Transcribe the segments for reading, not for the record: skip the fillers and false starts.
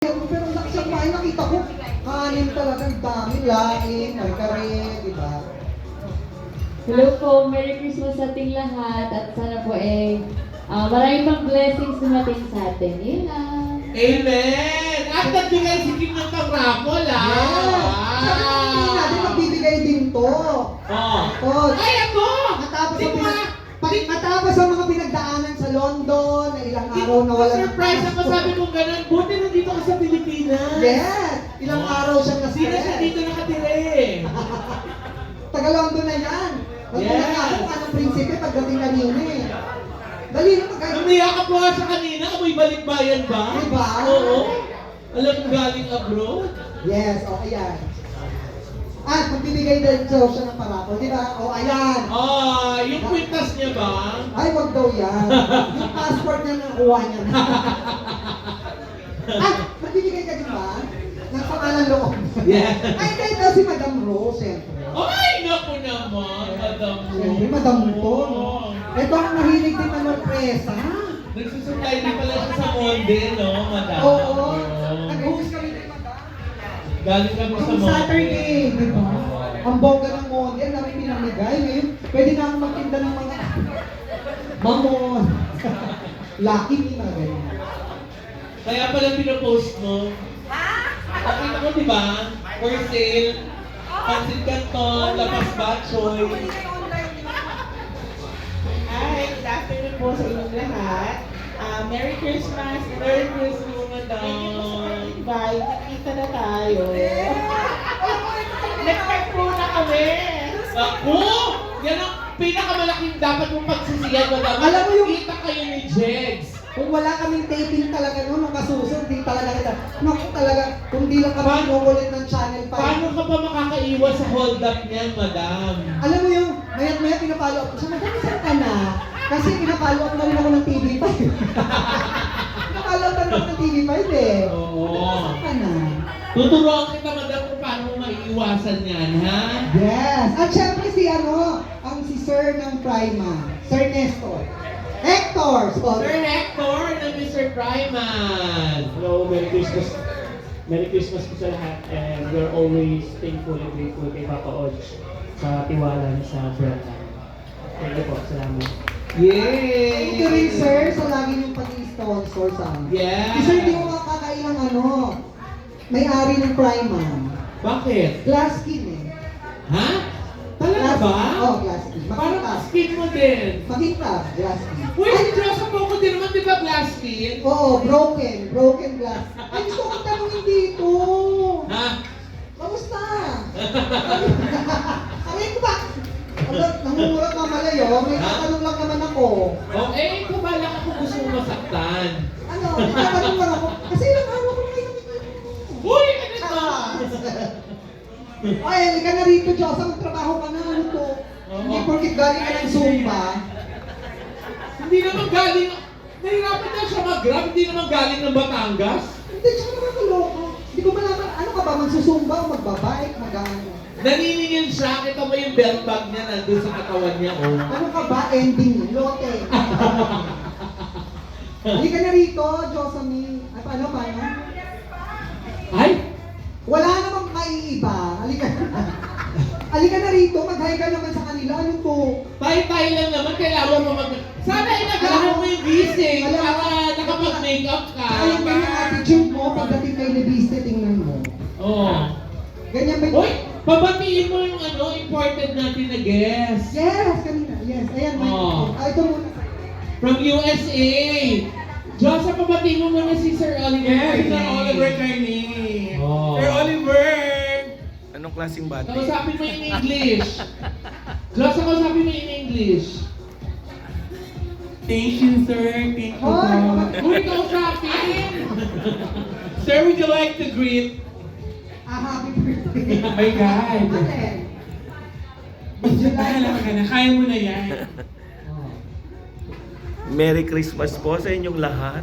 Pero laki sa kumain, nakita ko, kanin talagang dami, laing, may kare, di ba? Hello po, Merry Christmas sa ating lahat at sana po maraming pang blessings dumating sa atin. Yun lang. Amen! At nagbigay si Kim ng pang-raffle, Yes! Sabi ko, hindi natin magbibigay din to. Oh. Oh, Ay, ako! matapos Di ang ba? matapos ang mga pinagdaanan sa London, na ilang araw na wala Surprise ako, sabi kong ganun. Buti nandito ka sa Pilipinas. Yes! Ilang araw siyang Hindi na siya na-stress. dito nakatira eh. Taga-London na yan. Huwag mo Yes. na ako anong prinsipe pagdating kanina eh. Dali na magkakaroon. Nung niyakap mo nga sa kanina, amoy balikbayan ba? Diba? Oo. Alam mo galing abroad? Yes, o ayan. At magbibigay din daw siya ng parapol, di ba? O ayan. Ah, yung kwintas niya ba? Ay, wag daw yan. Yung passport niya nakuha niya na. Ay, magbibigay ka di ba? Ng pangalan loob. Yeah. Ay, kahit daw si Madam Rose, siyempre. Ay, naku naman, Madam Ro. Siyempre, Madam to, no? Ito ang mahilig din ng sorpresa. Nagsusupply din pala siya sa Monde, no, Madam? Oo. Nag-host kami kay Madam. Galing kami sa Ang Monde. Saturday, di ba? Ang bongga ng Monde, ang dami pinamigay. Ngayon, pwede na akong magtinda ng mga mamon. Lucky me na ganyan. Kaya pala pinopost mo. Pakita mo, di ba? For sale. Pansit Canton, Lapas Batchoy. Hi, good afternoon po sa inyong lahat. Merry Christmas! Merry Christmas, Madam. Thank you po sa pag-invite. Nakita na tayo. Nag-start po na kami. Ako! Yan ang pinakamalaking dapat mong pagsisiyan, Madam. Alam mo yung- Kita kayo ni Jegs. Kung wala kaming taping talaga noon, nung kasusunod, di talaga kita. Naku talaga, kung di lang kami inuulit ng Channel 5. Paano ka pa makakaiwas sa hold-up niyan, Madam? Alam mo yung, mayat-maya pinapalo up ko siya, Madam, saan ka na? Kasi pinapalo up na rin ako ng TV5. Pinapalo up na rin ako ng TV5 eh. Oo. Saan ka na? Tuturuan kita, Madam, kung paano mo maiiwasan yan, ha? Yes! At syempre si Sir ng Prima, Sir Nestor. Hector! Sir Hector ng Mr. Pryman. Hello, Merry Christmas. Merry Christmas po sa lahat, and we're always thankful and grateful kay Papa Odge sa tiwala niya sa brand namin. Thank you po, salamat. Yay! Thank you rin, Sir, sa lagi niyong pag-sponsor sa amin. Yes! Si Sir, di mo makakailang may-ari ng Prima. Bakit? Glass skin eh. Ha? Talaga ba? Oh, glass skin. Parang Makintab. skin mo din. Makintab, glass skin. Uy, si Joseph Poco din naman, di ba glass skin? Oo, broken glass. Ay, gusto kong tanungin dito. Ha? Kamusta? Aray ko ba? Nangungurat mamalayo, may Ha? tatanong lang naman ako. Oh, eh, kabala ako gusto mo masaktan. Ano, may tatanong lang ako. Kasi ilang araw ko na kayo nakikita mo. Uy, ano to? Ay, halika na rito, Diyos. Magtrabaho ka na, ano to? Hindi porkit galing ka ng Zumba. Hindi naman galing, nahirapan na siya mag-grab, hindi naman galing ng Batangas. Hindi, siya naman kaloko. Hindi ko malaman, ano ka ba, magsusumba o magbabike, mag-ano? Naniningil siya, kita mo yung belt bag niya nandun sa katawan niya, oh. Ano ka ba, ending, lote. Halika na rito, Josamy. Ay, paano? Ay! Wala namang maiiba. Halika na. Halika na rito, mag-hi ka naman sa kanila. Ano to? Tayo-tayo lang naman, kailangan mo mag... Sana inagahan mo yung gising Alam mo, para nakapag-makeup ka. Ayun ba yung attitude mo pagdating kay Leviste, tingnan mo. Oo. Ganyan ba Uy! Pabatiin mo yung imported natin na guest. Yes, kanina. Yes, ayan. Oh. Ito muna. From USA. Joseph, pabatiin mo muna si Sir Oliver. Yes, Sir Carney. Oliver Carney. Oh. Sir Oliver! Anong klaseng bati? Kausapin mo in English. Joseph, kausapin mo in English. Thank you, sir. Thank you po. Uy, kausapin! Sir, would you like to greet? Happy birthday. Oh my God. Alin? Bahala ka na. Kaya mo na yan. Merry Christmas po sa inyong lahat.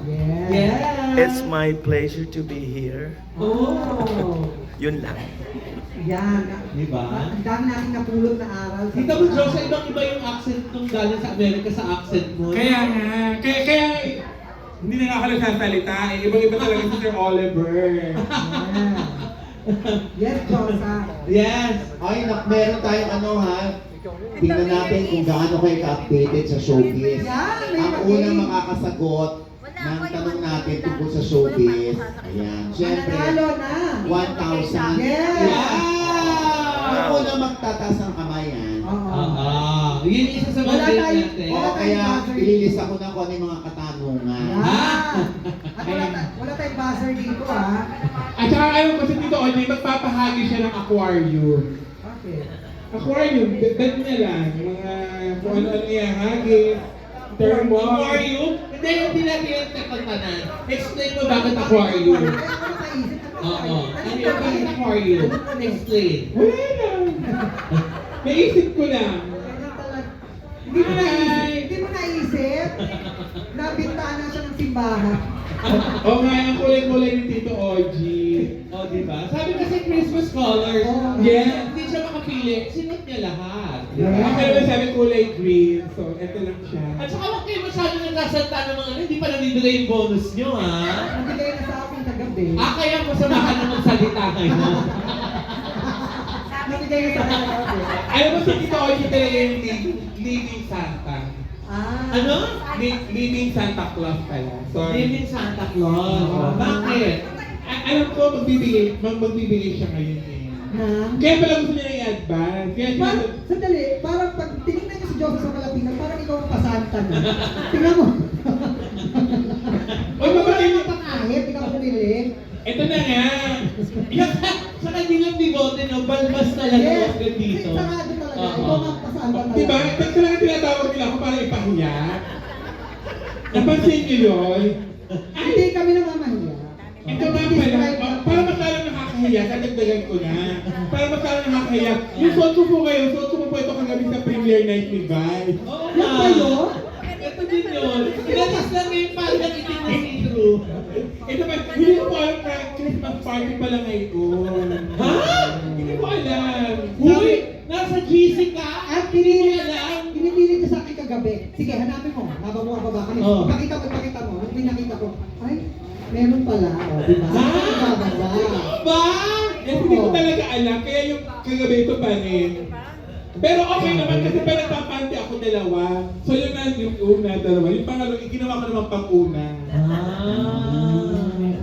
Yes. It's my pleasure to be here. Oh. Yun lang. Yan. Diba? Ang dami natin napulot na aral. Kita mo, Joseph, ibang-iba yung accent nung galing sa Amerika sa accent mo. Kaya nga. Kaya Hindi na nga ako nagsasalita eh. Ibang-iba talaga si Sir Oliver. Yeah. Yes, Josa. Yes. Ay, meron tayong ano ha. Tingnan natin kung gaano kayo ka-updated sa showbiz. Yan, may Ang naging- unang makakasagot ng tanong natin tungkol sa showbiz. Ayan, syempre, Mananalo na. 1,000. Yes. Ang unang magtataas ng kamay yan. Oo. Yun isa sa Wala mga tayo- natin. wala O kaya, ililista ko na kung ano yung mga katanungan. Yan. At wala tayong buzzer dito, ha? At saka ayaw kasi dito, Audrey, magpapahagi siya ng aquarium. Okay. Aquarium, bet niya lang. Mga kung ano-ano yan, hagis, thermos. Aquarium? Hindi natin yung tatantanan. Explain mo bakit aquarium. Kaya ako naisip. Oo. Ano yung bakit aquarium? Explain. Wala lang. Naisip ko lang. Ganyan talaga. Hindi mo naisip? Nabintahan siya ng simbahan. O nga, ang kulay-kulay ni Tito Oji. O, di ba? Sabi kasi Christmas colors. Oh. Yeah. Hindi siya makapili. Sinot niya lahat. Di Yeah. ba? Ako naman sabi kulay green, so eto lang siya. At saka huwag kayo masyadong nagsasalta ng mga hindi pa nabibigay yung bonus nyo, ha? Nabigay na sa akin kagabi. Kaya masamahan na magsalita kayo. Nabigay na sa akin kagabi. Alam mo si Tito Oji talaga yung living Santa. Ano? Living Santa Claus pala. Sorry. Living Santa Claus. Oo. Bakit? Alam ko, magbibigay siya ngayon eh. Na? Kaya pala gusto niya i-advance. Kaya Sandali, parang pag tinignan niyo si Joseph sa Kalapinan, parang ikaw ang pasanta na. Tingnan mo. Oy, mabagay mo. Pangahit, ikaw ang pumili. Ito na nga. Sa kanilang bigote, no? Balbas talaga Yes. yes. dito. Sarado talaga. Oo. Ikaw ang pasanta talaga. Diba? Ito talaga tinatawag nila ako para ipahiya. Napansin niyo yun? Hindi kami namamahiya. Ito nga pala, para mas lalo nakakahiya, dadagdagan ko na. Para mas lalo nakakahiya. Yung suot ko po kayo, suot ko po ito kagabi sa premiere night ni Vi. Oo Yan nga. ba yun? Ito din yun. Inalis lang yung parang itim na see-through. Ito ba, hindi ko alam na Christmas party pala ngayon. Ha? Hindi ko alam. Uy! Nasa GC ka? At Hindi mo pinili alam. niya sa akin kagabi. Sige, hanapin mo. Habang mo baba kami. Oh. Ipakita mo. Nung pinakita ko, ay, meron pala. O, di ba? Bababa. Ba? Eh, hindi ko talaga alam, kaya yung kagabi ito pa rin. Pero okay naman kasi pa nagpapante ako dalawa. So yun na yung una, dalawa. Yung pangalo, ginawa ko naman pang-una.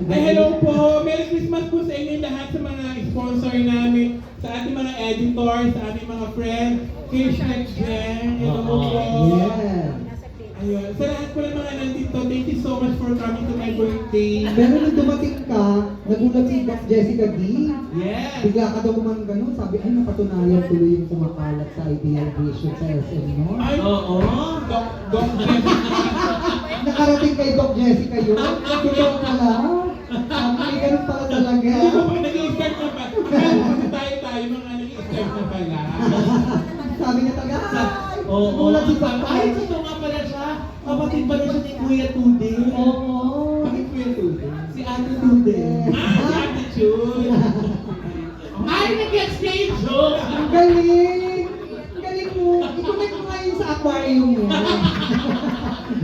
Ay, hello po! Merry Christmas po sa inyo lahat sa mga sponsor namin, sa ating mga editors, sa ating mga friends, Kish and Jen, hello po. Yeah. Ayun, sa lahat po ng mga nandito, thank you so much for coming to my birthday. Pero nung dumating ka, nagulat si Doc Jessica D. Yes. Bigla ka daw kumang ganun. Sabi, ay, napatunayan tuloy yung kumakalat sa Ideal Vision sa SM, no? Ay, Oo. Doc Nakarating kay Doc Jessica yun. Totoo pala. Sabi, may ganun pala talaga. Hindi ko pa nag-i-start na pa. Kasi tayo mga nag-i-start na pala. Sabi niya talaga, ay, Oo. nagulat si Doc. Ay, ito nga pala siya. Kapatid pala siya ni Kuya Tude. Oo. Bakit ko yung tuloy? Si Ate Tude. Si attitude. Ay, nag-exchange joke. Ang galing! Ang galing mo! I-connect mo ngayon sa aquarium mo.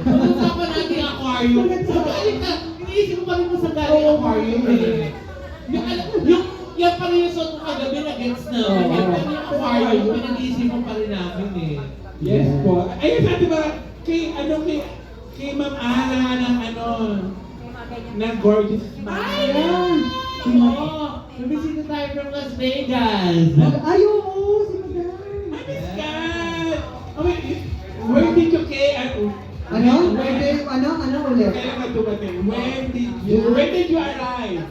Pag-usapan natin yung aquarium. Galing ka. Iniisip ko pa rin mo sa galing aquarium eh. Yung pa rin yung suot mo kagabi na gets na. Yung aquarium, pinag-iisip mo pa rin namin eh. Yes po. Ayun, sabi ba, kay Ma'am Ana ng ng gorgeous smile. Oo. Nabisita tayo from Las Vegas. Ayaw mo! Si Madam! I miss God! Oh, wait, where did you Ano? Ano ulit? Kailan ka dumating? When did you arrive?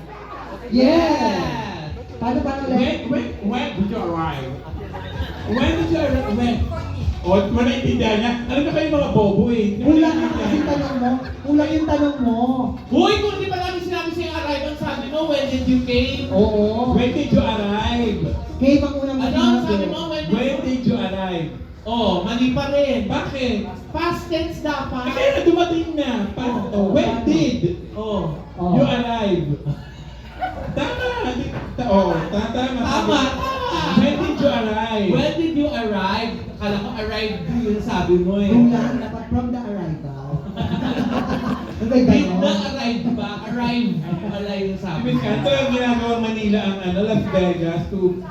Yeah! Paano ulit? When did you arrive? When did you arrive? When? O, mo naintindihan niya. Alam na kayo mga bobo eh. Kulang yung kasi tanong mo. Kulang yung tanong mo. Hoy, kung di pa namin sinabi sa'yo arrive, ang sabi mo, when did you came? Oo. When did you arrive? Game ang unang Ano ang sabi mo, When did you arrive? Oh, mali pa rin. Bakit? Past tense dapat. Kaya na dumating na. When did Oh. you arrive? Tama. Tama. Tama. When did you arrive? When did you arrive? Akala ko arrive yung sabi mo eh. Kulang dapat from the arrival. Ang ganda Did no? na arrive ba? Arrive pala yung Si sabi. Miss Canto yung ginagawang Manila ang Las Vegas to